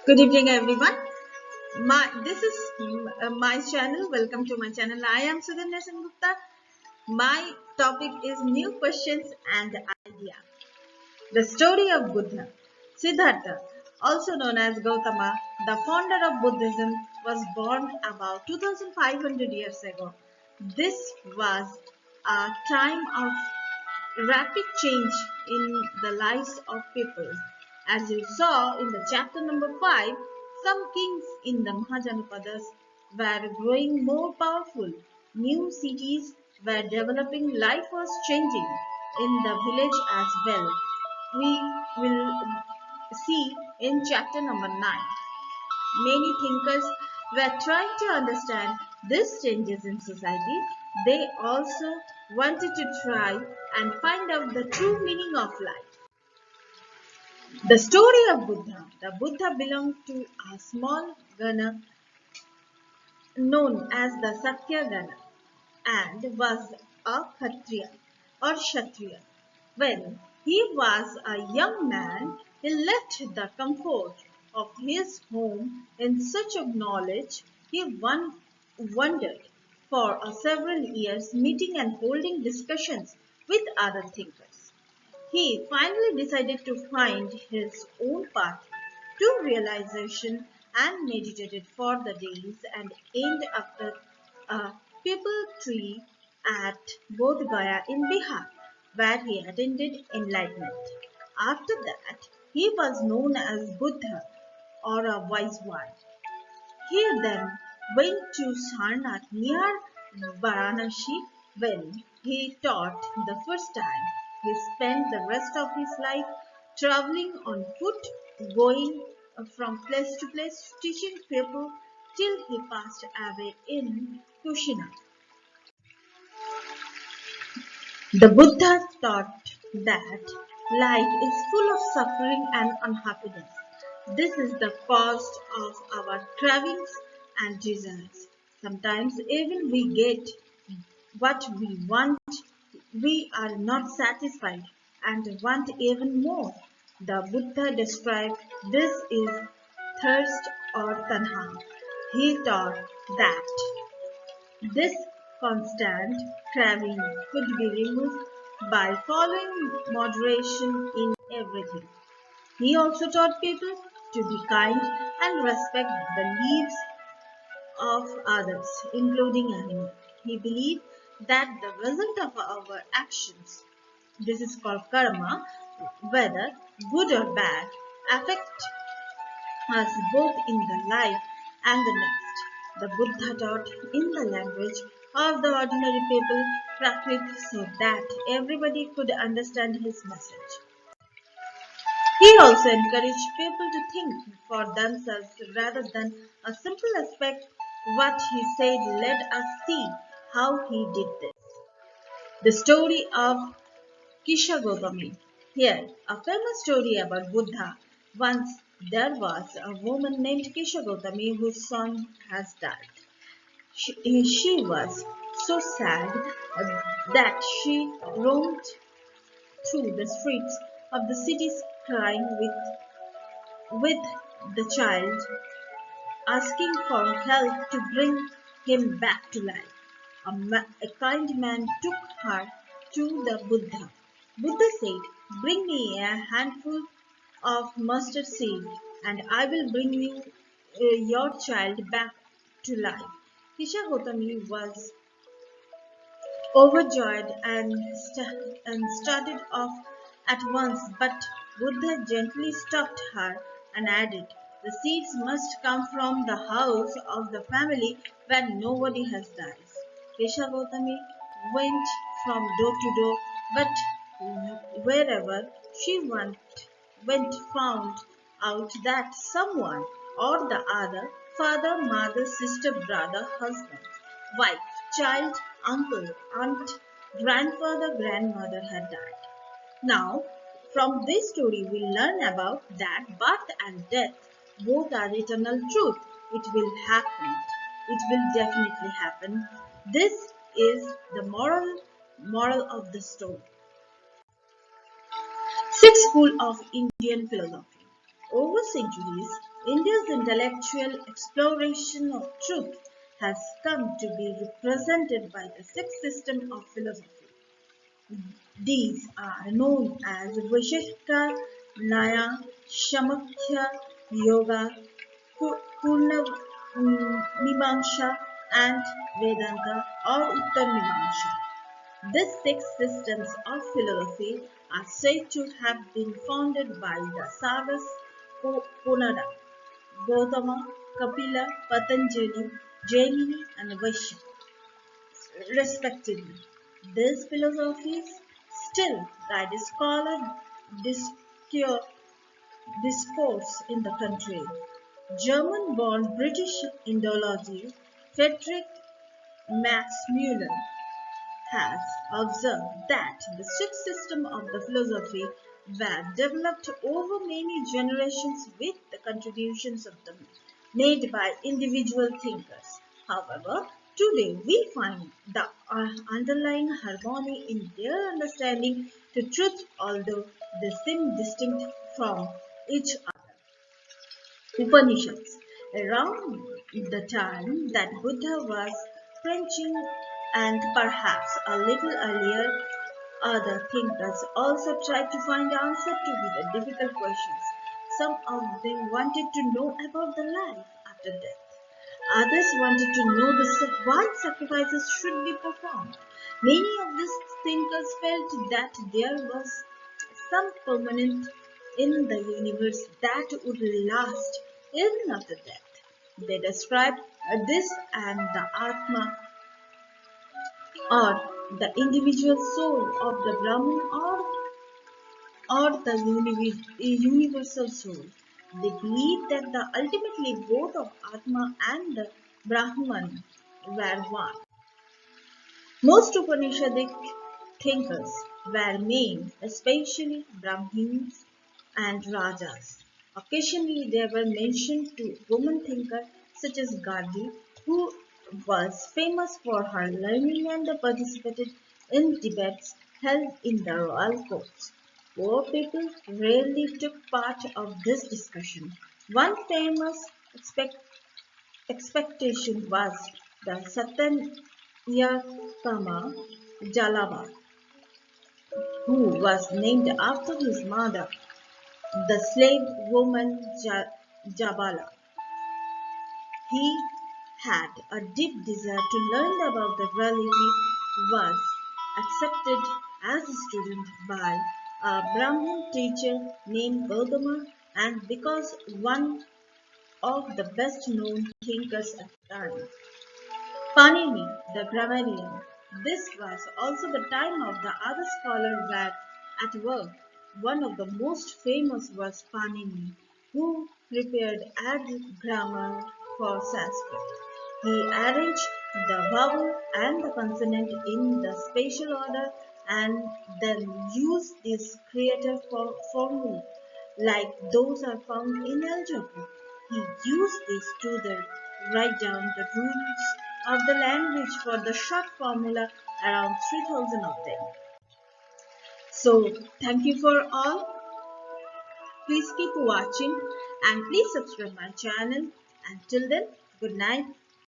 Good evening, everyone. This is my channel. Welcome to my channel. I am Sudhanya Gupta. My topic is new questions and idea. The story of Buddha. Siddhartha, also known as Gautama, the founder of Buddhism, was born about 2500 years ago. This was a time of rapid change in the lives of people. As you saw in the chapter number 5, some kings in the Mahajanapadas were growing more powerful. New cities were developing, life was changing in the village as well. We will see in chapter number 9. Many thinkers were trying to understand these changes in society. They also wanted to try and find out the true meaning of life. The story of Buddha. The Buddha belonged to a small Gana known as the Sakyagana and was a Kshatriya or Kshatriya. When he was a young man, he left the comfort of his home in search of knowledge. He wandered for several years, meeting and holding discussions with other thinkers. He finally decided to find his own path to realization and meditated for the days and ended up with a people tree at Bodh Gaya in Bihar, where he attained enlightenment. After that, he was known as Buddha or a wise one. He then went to Sarnath near Varanasi when he taught the first time. He spent the rest of his life traveling on foot, going from place to place, teaching people till he passed away in Kushina. The Buddha taught that life is full of suffering and unhappiness. This is the cost of our cravings and desires. Sometimes even we get what we want, we are not satisfied and want even more. The Buddha described this is thirst or tanha. He taught that this constant craving could be removed by following moderation in everything. He also taught people to be kind and respect the lives of others, including animals. He believed that the result of our actions, this is called karma, whether good or bad, affect us both in the life and the next. The Buddha taught in the language of the ordinary people, Prakrit, so that everybody could understand his message. He also encouraged people to think for themselves rather than a simple aspect. What he said let us see how he did this. The story of Kisha Gopami. Here, a famous story about Buddha. Once there was a woman named Kisha Gopami whose son has died. She was so sad that she roamed through the streets of the cities crying with the child, asking for help to bring him back to life. A kind man took her to the Buddha. Buddha said, "Bring me a handful of mustard seed, and I will bring you your child back to life." Kisha Gautami was overjoyed and started off at once, but Buddha gently stopped her and added, "The seeds must come from the house of the family where nobody has died." Kesha Gautami went from door to door, but wherever she went found out that someone or the other, father, mother, sister, brother, husband, wife, child, uncle, aunt, grandfather, grandmother had died. Now, from this story, we learn about that birth and death both are eternal truth. It will happen. It will definitely happen. This is the moral of the story. Sixth school of Indian philosophy. Over centuries, India's intellectual exploration of truth has come to be represented by the six systems of philosophy. These are known as Vishishta, Nyaya, Samankhya, Yoga, Purna Mimamsa, and Vedanta or Uttar Mimamsa. These six systems of philosophy are said to have been founded by the Sagas Ponada, Gautama, Kapila, Patanjali, Jainini, and Vaishya, respectively. These philosophies still guide scholar discourse in the country. German-born British Indology Friedrich Max Müller has observed that the six systems of the philosophy were developed over many generations with the contributions of them made by individual thinkers. However, today we find the underlying harmony in their understanding to truth, although they seem distinct from each other. Upanishads. Around the time that Buddha was preaching and perhaps a little earlier, other thinkers also tried to find answers to the difficult questions. Some of them wanted to know about the life after death. Others wanted to know why sacrifices should be performed. Many of these thinkers felt that there was some permanent in the universe that would last even after death. They described this and the Atma, or the individual soul of the Brahman, or the universal soul. They believed that ultimately both of Atma and the Brahman were one. Most Upanishadic thinkers were men, especially Brahmins and Rajas. Occasionally there were mentioned two women thinkers such as Gandhi, who was famous for her learning and participated in debates held in the royal courts. Poor people rarely took part of this discussion. One famous expectation was the Satyakama Jalava, who was named after his mother, the slave woman Jabala. He had a deep desire to learn about the reality, was accepted as a student by a Brahmin teacher named Gautama, and because one of the best known thinkers at the time. Panini, the grammarian. This was also the time of the other scholars were at work. One of the most famous was Panini, who prepared added grammar for Sanskrit. He arranged the vowel and the consonant in the spatial order and then used these creative formulae like those are found in algebra. He used this to write down the rules of the language for the short formula, around 3000 of them. So, thank you for all. Please keep watching and please subscribe my channel. Until then, good night.